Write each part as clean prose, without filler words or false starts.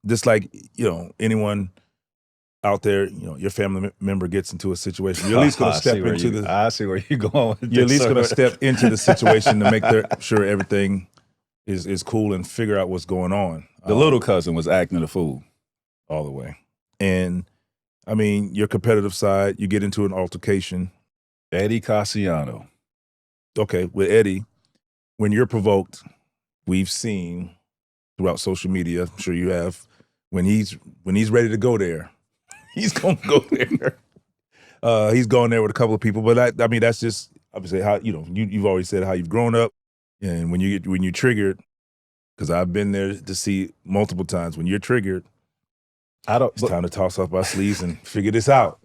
just like, anyone out there, your family member gets into a situation, you're at least going to step into the. I see where you're going with You're at this, least going to sir. step into the situation to make sure everything is cool and figure out what's going on. The little cousin was acting a fool all the way. And I mean, your competitive side, you get into an altercation. Eddie Casiano. Okay, with Eddie, when you're provoked, we've seen throughout social media, I'm sure you have, when he's ready to go there, he's going to go there. He's going there with a couple of people, but I mean, that's just obviously how, you've always said how you've grown up, and when you're triggered, because I've been there to see multiple times, when you're triggered, it's time to toss off our sleeves and figure this out.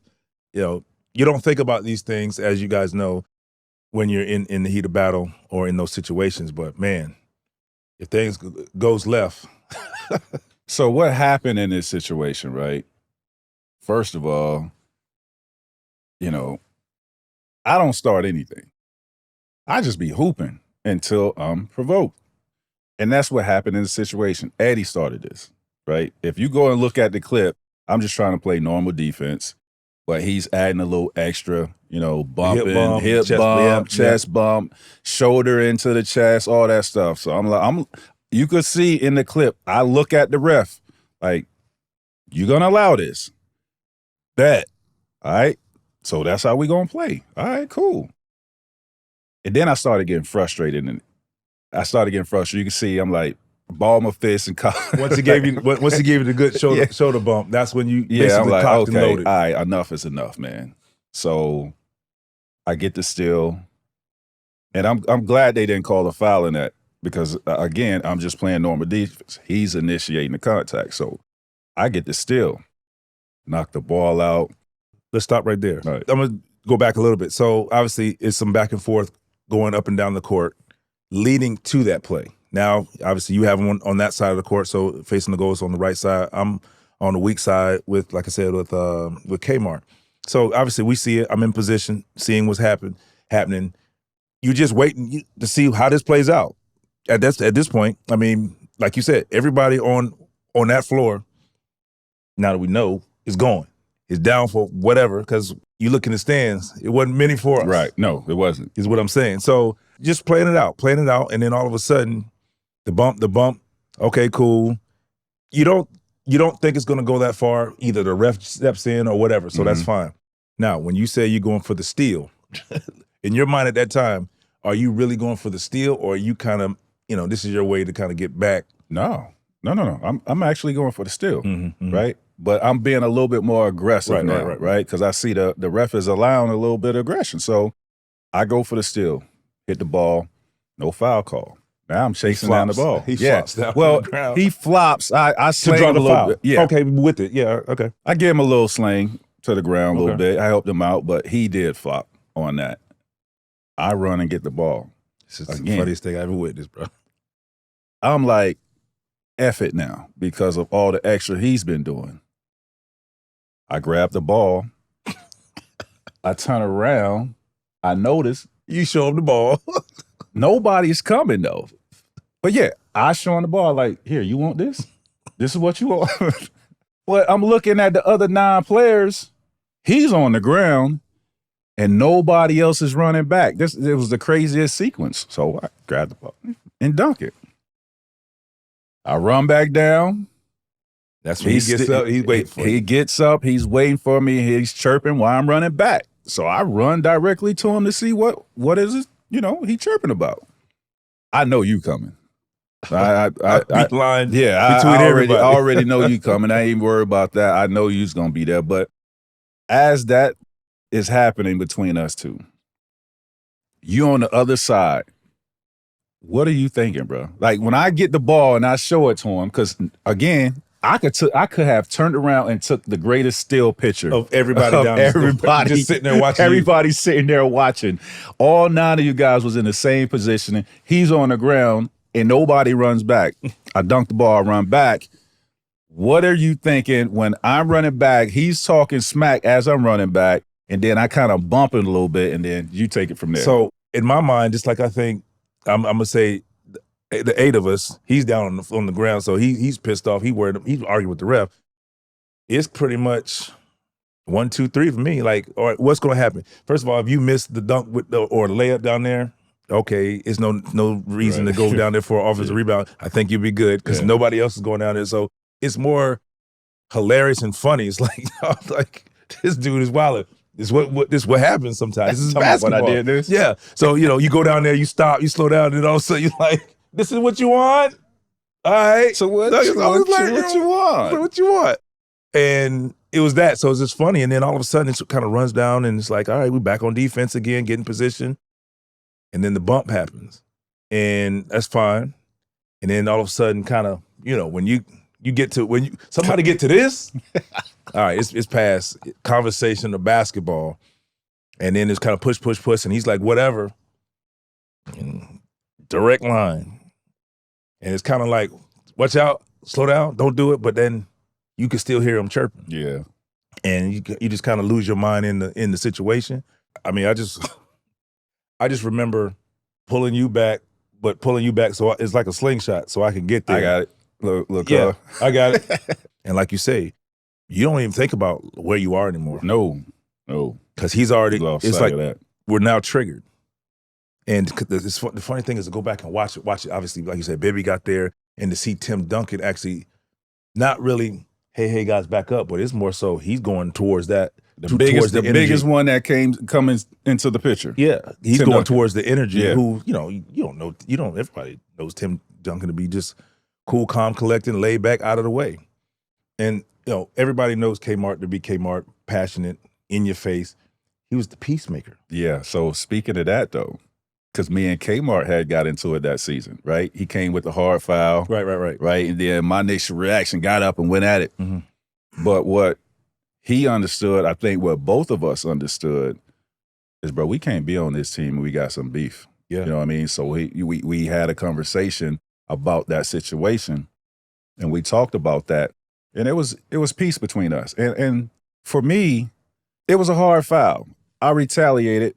You don't think about these things, as you guys know, when you're in the heat of battle or in those situations. But man, if things goes left. So what happened in this situation, right? First of all, I don't start anything. I just be hooping until I'm provoked. And that's what happened in the situation. Eddie started this, right? If you go and look at the clip, I'm just trying to play normal defense, but he's adding a little extra, bumping, hip bump, chest bump, shoulder into the chest, all that stuff. So you could see in the clip, I look at the ref, like, you gonna allow this? Bet. All right. So that's how we gonna play. All right, cool. And then I started getting frustrated, You can see I'm like, ball my fist and once he gave you the good shoulder bump, that's when you basically like, cocked and loaded. All right, enough is enough, man. So I get the steal, and I'm glad they didn't call a foul in that, because again, I'm just playing normal defense. He's initiating the contact, so I get the steal, knock the ball out. Let's stop right there. Right. I'm gonna go back a little bit. So obviously, it's some back and forth going up and down the court, leading to that play. Now, obviously, you have one on that side of the court, so facing the goal is on the right side. I'm on the weak side with, like I said, with Kmart. So obviously, we see it. I'm in position, seeing what's happening. You're just waiting to see how this plays out. At this point, I mean, like you said, everybody on that floor, now that we know, is going. Is down for whatever, because you look in the stands, it wasn't many for us. Right. No, it wasn't. Is what I'm saying. So just playing it out, and then all of a sudden, the bump, okay, cool. You don't think it's gonna go that far. Either the ref steps in or whatever, so that's fine. Now, when you say you're going for the steal, in your mind at that time, are you really going for the steal, or are you kind of, this is your way to kind of get back? No. I'm actually going for the steal, right? But I'm being a little bit more aggressive now, right? Because I see the ref is allowing a little bit of aggression. So I go for the steal, hit the ball, no foul call. Now I'm chasing down the ball. He flops down well, the ground. he flops. I sling him a little bit. Yeah. Okay, with it. Yeah, okay. I gave him a little sling to the ground a little bit. I helped him out, but he did flop on that. I run and get the ball. This is the funniest thing I ever witnessed, bro. I'm like, F it now, because of all the extra he's been doing. I grab the ball. I turn around. I notice. You show him the ball. Nobody's coming, though. But yeah, I show him the ball like, here, you want this? This is what you want. But I'm looking at the other 9 players. He's on the ground, and nobody else is running back. It was the craziest sequence. So I grab the ball and dunk it. I run back down. That's when he gets up. He's waiting for me. He gets up. He's waiting for me. He's chirping while I'm running back. So I run directly to him to see what is it, he chirping about. I know you coming. I line. Yeah, between everybody. I already know you coming. I ain't even worried about that. I know you's gonna be there. But as that is happening between us two, you on the other side. What are you thinking, bro? Like when I get the ball and I show it to him, because again, I could have turned around and took the greatest still picture of everybody down everybody just sitting there watching. Everybody sitting there watching. All 9 of you guys was in the same position. He's on the ground and nobody runs back. I dunk the ball, run back. What are you thinking when I'm running back? He's talking smack as I'm running back, and then I kind of bump it a little bit, and then you take it from there. So in my mind, just like I think, I'm gonna say, the 8 of us, he's down on the ground, so he's pissed off. He's arguing with the ref. It's pretty much 1, 2, 3 for me. Like, all right, what's going to happen? First of all, if you miss the dunk or the layup down there, okay, it's no reason to go down there for an offensive rebound. I think you'll be good because nobody else is going down there. So it's more hilarious and funny. It's like this dude is wild. This what happens sometimes. This is basketball. When I did this. Yeah. So you go down there, you stop, you slow down, and all of a sudden you're like, "This is what you want." All right. So what you want? What you want? And it was that. So it's just funny. And then all of a sudden it kind of runs down, and it's like, all right, we're back on defense again, getting position. And then the bump happens, and that's fine. And then all of a sudden, kind of, when you get to somebody get to this, all right, it's past conversation of basketball, and then it's kind of push, and he's like, whatever, and direct line, and it's kind of like, watch out, slow down, don't do it, but then you can still hear him chirping, and you just kind of lose your mind in the situation. I mean, I just remember pulling you back, so it's like a slingshot, so I can get there. I got it. Look, I got it. And like you say, you don't even think about where you are anymore. No. Because he's already, it's like that. We're now triggered. And the funny thing is to go back and watch it. Obviously, like you said, Bibby got there, and to see Tim Duncan actually not really, hey, guys, back up, but it's more so he's going towards that. The biggest one that coming into the picture. Yeah, he's Tim going Duncan. towards the energy. Yeah. Who everybody knows Tim Duncan to be just cool, calm, collected, laid back, out of the way. And everybody knows Kmart to be Kmart, passionate, in your face. He was the peacemaker. Yeah. So speaking of that though, because me and Kmart had got into it that season, right? He came with the hard foul. Right. And then my initial reaction got up and went at it. Mm-hmm. But what he understood, I think what both of us understood is, bro, we can't be on this team and we got some beef. Yeah. You know what I mean? So we had a conversation about that situation, and we talked about that, and it was peace between us. And for me, it was a hard foul. I retaliated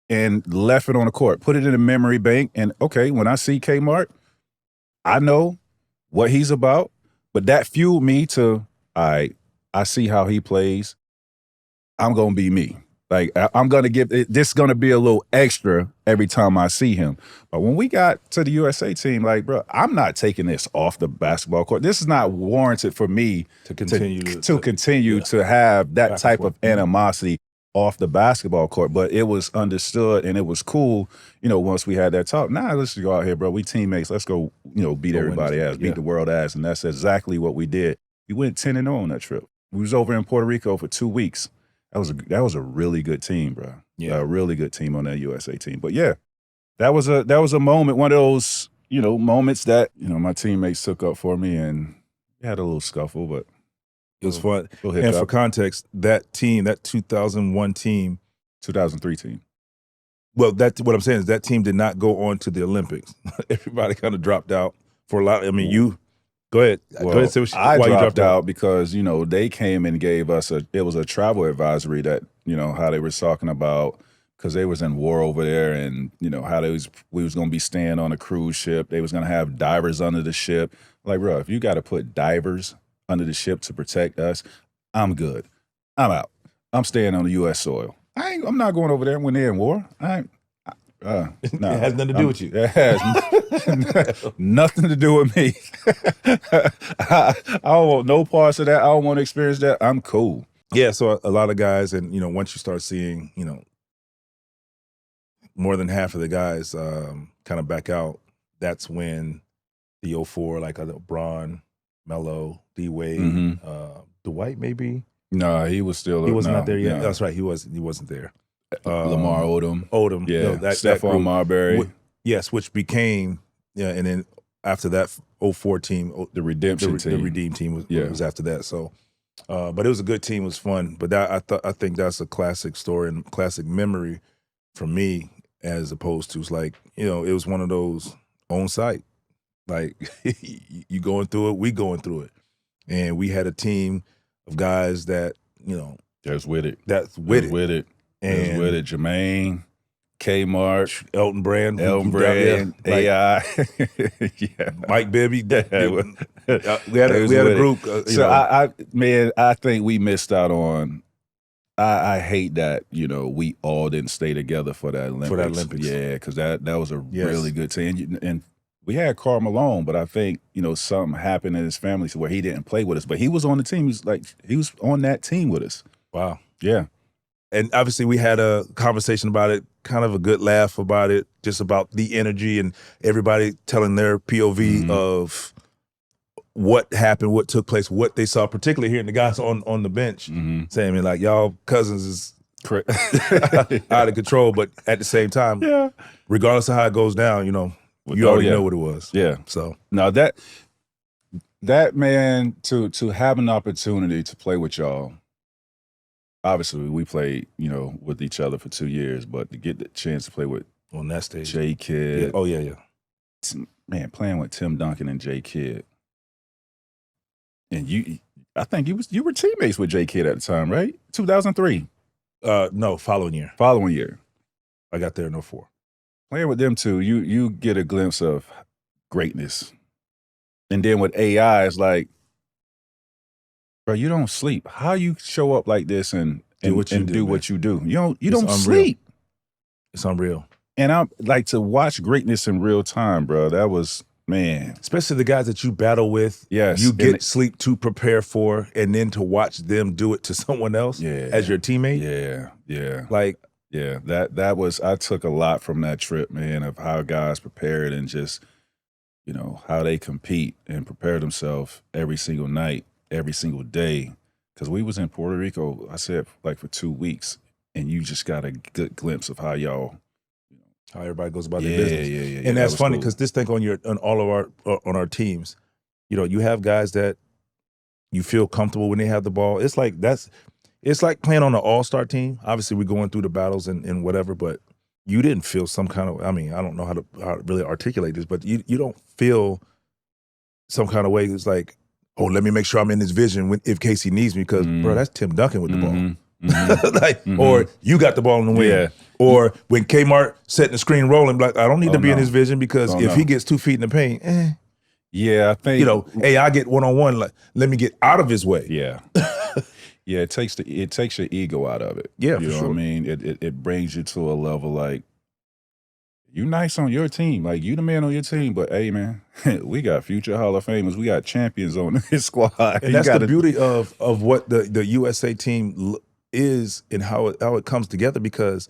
and left it on the court, put it in a memory bank, and okay, when I see Kmart, I know what he's about, but that fueled me to, all right, I see how he plays. I'm going to be me. Like, I'm going to give it, this is going to be a little extra every time I see him. But when we got to the USA team, like, bro, I'm not taking this off the basketball court. This is not warranted for me to continue to have that type of animosity off the basketball court. But it was understood and it was cool, once we had that talk. Let's go out here, bro. We teammates. Let's go, beat everybody ass, beat the world ass. And that's exactly what we did. We went 10-0 on that trip. We was over in Puerto Rico for 2 weeks. That was a really good team, bro. Yeah, a really good team on that USA team. But yeah, that was a moment, one of those moments that my teammates took up for me, and we had a little scuffle, but it was fun. And for context, that team, that 2001 team, 2003 team. Well, what I'm saying is that team did not go on to the Olympics. Everybody kind of dropped out for a lot. I mean, you. Go ahead. I dropped out because, they came and gave us it was a travel advisory that, how they were talking about, because they was in war over there, and, how we was going to be staying on a cruise ship. They was going to have divers under the ship. Like, bro, if you got to put divers under the ship to protect us, I'm good. I'm out. I'm staying on the U.S. soil. I'm not going over there when they're in war. It has nothing to do with you. It has nothing to do with me. I don't want no parts of that. I don't want to experience that. I'm cool. Yeah, so a lot of guys, and once you start seeing, more than half of the guys kind of back out, that's when the 04, like Bron, Melo, D-Wade, Dwight maybe? No, he was still. He was not there yet. No. That's right. He wasn't there. Lamar Odom. Yeah. Stephon Marbury. Yes, which became, and then after that 04 team, the redemption team. The redeem team was after that. So, but it was a good team. It was fun. But I think that's a classic story and classic memory for me, as opposed to, it's like, it was one of those on site. Like, you going through it, we going through it. And we had a team of guys that, that's with it. That's with it. And with it, Jermaine, Kmart, Elton Brand, AI, yeah, Mike Bibby. Yeah. We had a group. So I think we missed out on. I hate that we all didn't stay together for that Olympics. Yeah, because that was a really good team. And we had Karl Malone, but I think something happened in his family where he didn't play with us, but he was on the team. He was on that team with us. Wow. Yeah. And obviously we had a conversation about it, kind of a good laugh about it, just about the energy and everybody telling their POV of what happened, what took place, what they saw, particularly hearing the guys on the bench saying, like, y'all cousins is out of control. But at the same time, regardless of how it goes down, you already know what it was. Yeah. So now that man, to have an opportunity to play with y'all. Obviously, we played, with each other for 2 years, but to get the chance to play with on that stage, J Kidd. Yeah. Oh yeah. Man, playing with Tim Duncan and J Kidd. And I think you were teammates with J Kidd at the time, right? 2003. No, following year. Following year. I got there in 04. Playing with them two, you get a glimpse of greatness. And then with AI, it's like, bro, you don't sleep. How you show up like this and do what you do? You don't sleep. It's unreal. And I'm like, to watch greatness in real time, bro. That was, man. Especially the guys that you battle with. Yes. You get sleep to prepare for, and then to watch them do it to someone else as your teammate. Yeah. Like, yeah, that was, I took a lot from that trip, man, of how guys prepared and just, how they compete and prepare themselves every single night, every single day. Because we was in Puerto Rico, I said, like for 2 weeks, and you just got a good glimpse of how y'all, how everybody goes about their business. Yeah. And that's funny because this thing on all of our teams, you have guys that you feel comfortable when they have the ball. It's like playing on an all-star team. Obviously, we're going through the battles and whatever, but you didn't feel some kind of, I don't know how to really articulate this, but you don't feel some kind of way. It's like, oh, let me make sure I'm in this vision if Casey needs me, because bro, that's Tim Duncan with the ball. Or you got the ball in the wing. Yeah. Or when Kmart setting the screen rolling, like, I don't need to be in his vision, because if he gets 2 feet in the paint, yeah, I think hey, I get one-on-one, like, let me get out of his way. Yeah. Yeah, it takes your ego out of it. Yeah, you know what I mean? It brings you to a level like, you nice on your team, like you the man on your team, but hey man, we got future Hall of Famers, we got champions on this squad. And that's the beauty of what the USA team is and how it comes together, because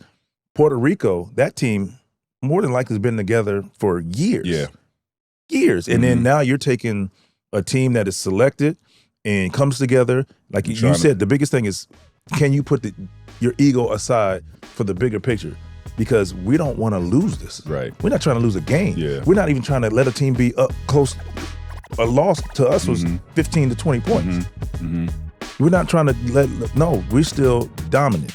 Puerto Rico, that team more than likely has been together for years. Yeah. Years. And then now you're taking a team that is selected and comes together. Like you said, the biggest thing is, can you put your ego aside for the bigger picture? Because we don't want to lose this. Right. We're not trying to lose a game. Yeah. We're not even trying to let a team be up close. A loss to us was 15 to 20 points. We're not trying to we're still dominant.